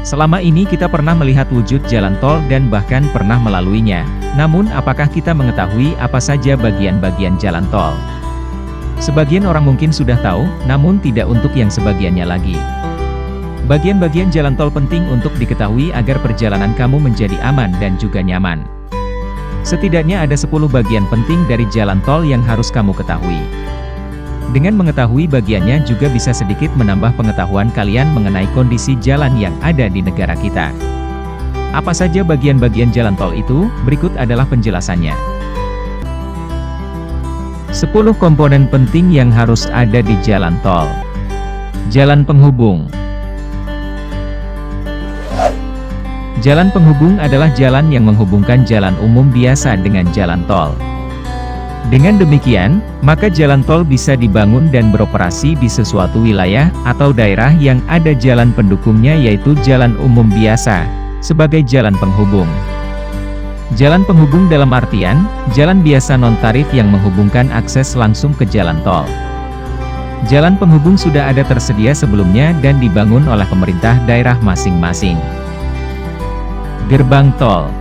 Selama ini kita pernah melihat wujud jalan tol dan bahkan pernah melaluinya. Namun, apakah kita mengetahui apa saja bagian-bagian jalan tol? Sebagian orang mungkin sudah tahu, namun tidak untuk yang sebagiannya lagi. Bagian-bagian jalan tol penting untuk diketahui agar perjalanan kamu menjadi aman dan juga nyaman. Setidaknya ada 10 bagian penting dari jalan tol yang harus kamu ketahui. Dengan mengetahui bagiannya juga bisa sedikit menambah pengetahuan kalian mengenai kondisi jalan yang ada di negara kita. Apa saja bagian-bagian jalan tol itu? Berikut adalah penjelasannya. 10 komponen penting yang harus ada di jalan tol. Jalan penghubung. Jalan penghubung adalah jalan yang menghubungkan jalan umum biasa dengan jalan tol. Dengan demikian, maka jalan tol bisa dibangun dan beroperasi di sesuatu wilayah atau daerah yang ada jalan pendukungnya yaitu jalan umum biasa, sebagai jalan penghubung. Jalan penghubung dalam artian, jalan biasa non-tarif yang menghubungkan akses langsung ke jalan tol. Jalan penghubung sudah ada tersedia sebelumnya dan dibangun oleh pemerintah daerah masing-masing. Gerbang tol.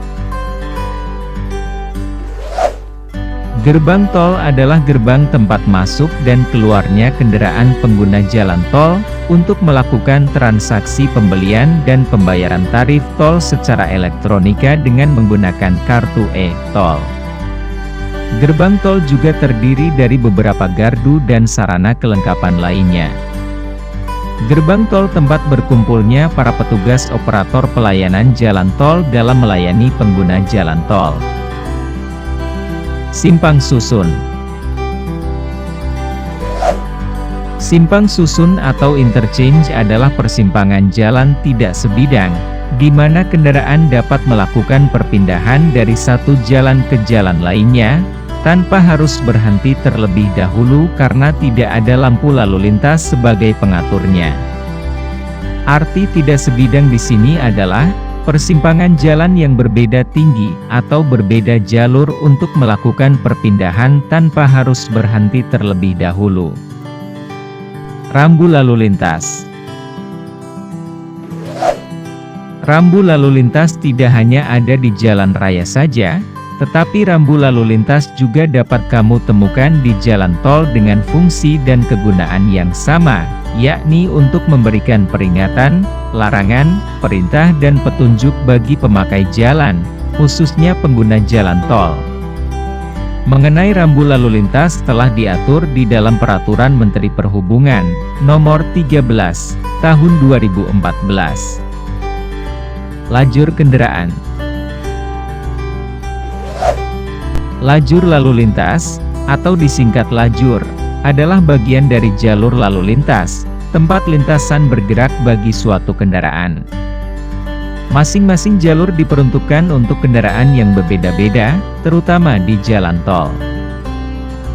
Gerbang tol adalah gerbang tempat masuk dan keluarnya kendaraan pengguna jalan tol, untuk melakukan transaksi pembelian dan pembayaran tarif tol secara elektronika dengan menggunakan kartu e-tol. Gerbang tol juga terdiri dari beberapa gardu dan sarana kelengkapan lainnya. Gerbang tol tempat berkumpulnya para petugas operator pelayanan jalan tol dalam melayani pengguna jalan tol. Simpang susun. Simpang susun atau interchange adalah persimpangan jalan tidak sebidang, di mana kendaraan dapat melakukan perpindahan dari satu jalan ke jalan lainnya, tanpa harus berhenti terlebih dahulu karena tidak ada lampu lalu lintas sebagai pengaturnya. Arti tidak sebidang di sini adalah persimpangan jalan yang berbeda tinggi atau berbeda jalur untuk melakukan perpindahan tanpa harus berhenti terlebih dahulu. Rambu lalu lintas. Rambu lalu lintas tidak hanya ada di jalan raya saja, tetapi rambu lalu lintas juga dapat kamu temukan di jalan tol dengan fungsi dan kegunaan yang sama, yakni untuk memberikan peringatan, larangan, perintah dan petunjuk bagi pemakai jalan, khususnya pengguna jalan tol. Mengenai rambu lalu lintas telah diatur di dalam Peraturan Menteri Perhubungan, Nomor 13, Tahun 2014. Lajur kendaraan. Lajur lalu lintas, atau disingkat lajur, adalah bagian dari jalur lalu lintas, tempat lintasan bergerak bagi suatu kendaraan. Masing-masing jalur diperuntukkan untuk kendaraan yang berbeda-beda, terutama di jalan tol.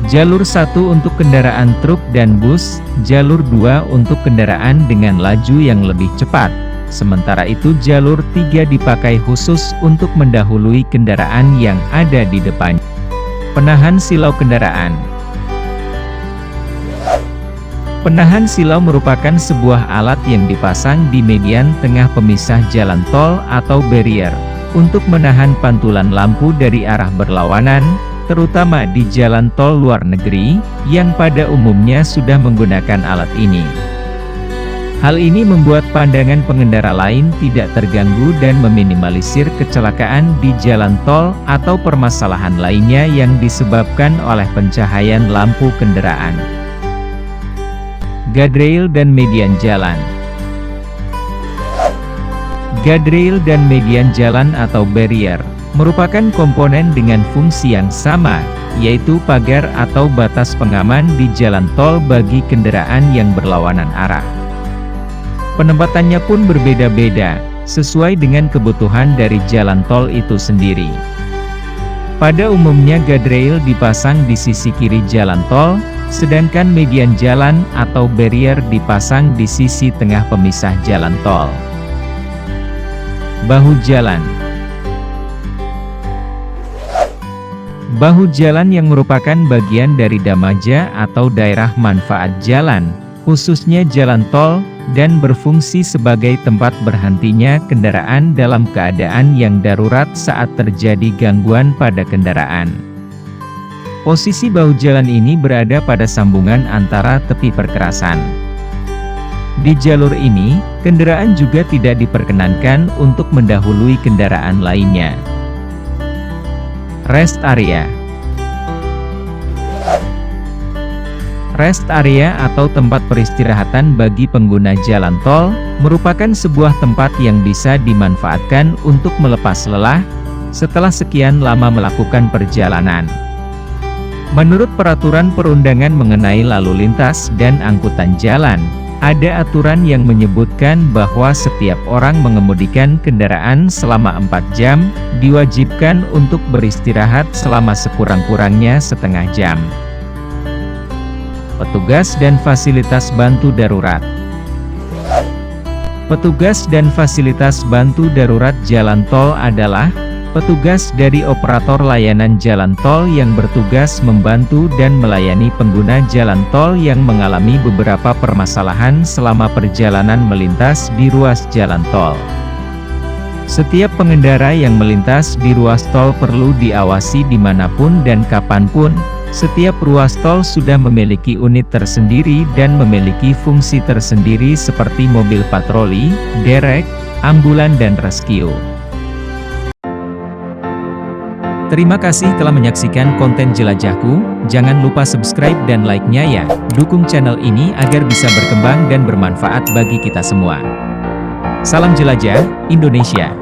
Jalur 1 untuk kendaraan truk dan bus, jalur 2 untuk kendaraan dengan laju yang lebih cepat. Sementara itu jalur 3 dipakai khusus untuk mendahului kendaraan yang ada di depan. Penahan silau kendaraan. Penahan silau merupakan sebuah alat yang dipasang di median tengah pemisah jalan tol atau barrier, untuk menahan pantulan lampu dari arah berlawanan, terutama di jalan tol luar negeri, yang pada umumnya sudah menggunakan alat ini. Hal ini membuat pandangan pengendara lain tidak terganggu dan meminimalisir kecelakaan di jalan tol atau permasalahan lainnya yang disebabkan oleh pencahayaan lampu kendaraan. Guardrail dan median jalan. Guardrail dan median jalan atau barrier merupakan komponen dengan fungsi yang sama, yaitu pagar atau batas pengaman di jalan tol bagi kendaraan yang berlawanan arah. Penempatannya pun berbeda-beda, sesuai dengan kebutuhan dari jalan tol itu sendiri. Pada umumnya guardrail dipasang di sisi kiri jalan tol, sedangkan median jalan atau barrier dipasang di sisi tengah pemisah jalan tol. Bahu jalan. Bahu jalan yang merupakan bagian dari damaja atau daerah manfaat jalan, khususnya jalan tol, dan berfungsi sebagai tempat berhentinya kendaraan dalam keadaan yang darurat saat terjadi gangguan pada kendaraan. Posisi bahu jalan ini berada pada sambungan antara tepi perkerasan. Di jalur ini, kendaraan juga tidak diperkenankan untuk mendahului kendaraan lainnya. Rest area. Rest area atau tempat peristirahatan bagi pengguna jalan tol, merupakan sebuah tempat yang bisa dimanfaatkan untuk melepas lelah, setelah sekian lama melakukan perjalanan. Menurut peraturan perundangan mengenai lalu lintas dan angkutan jalan, ada aturan yang menyebutkan bahwa setiap orang mengemudikan kendaraan selama 4 jam, diwajibkan untuk beristirahat selama sekurang-kurangnya setengah jam. Petugas dan fasilitas bantu darurat. Petugas dan fasilitas bantu darurat jalan tol adalah petugas dari operator layanan jalan tol yang bertugas membantu dan melayani pengguna jalan tol yang mengalami beberapa permasalahan selama perjalanan melintas di ruas jalan tol. Setiap pengendara yang melintas di ruas tol perlu diawasi dimanapun dan kapanpun. Setiap ruas tol sudah memiliki unit tersendiri dan memiliki fungsi tersendiri seperti mobil patroli, derek, ambulan dan rescue. Terima kasih telah menyaksikan konten jelajahku, jangan lupa subscribe dan like-nya ya, dukung channel ini agar bisa berkembang dan bermanfaat bagi kita semua. Salam jelajah, Indonesia!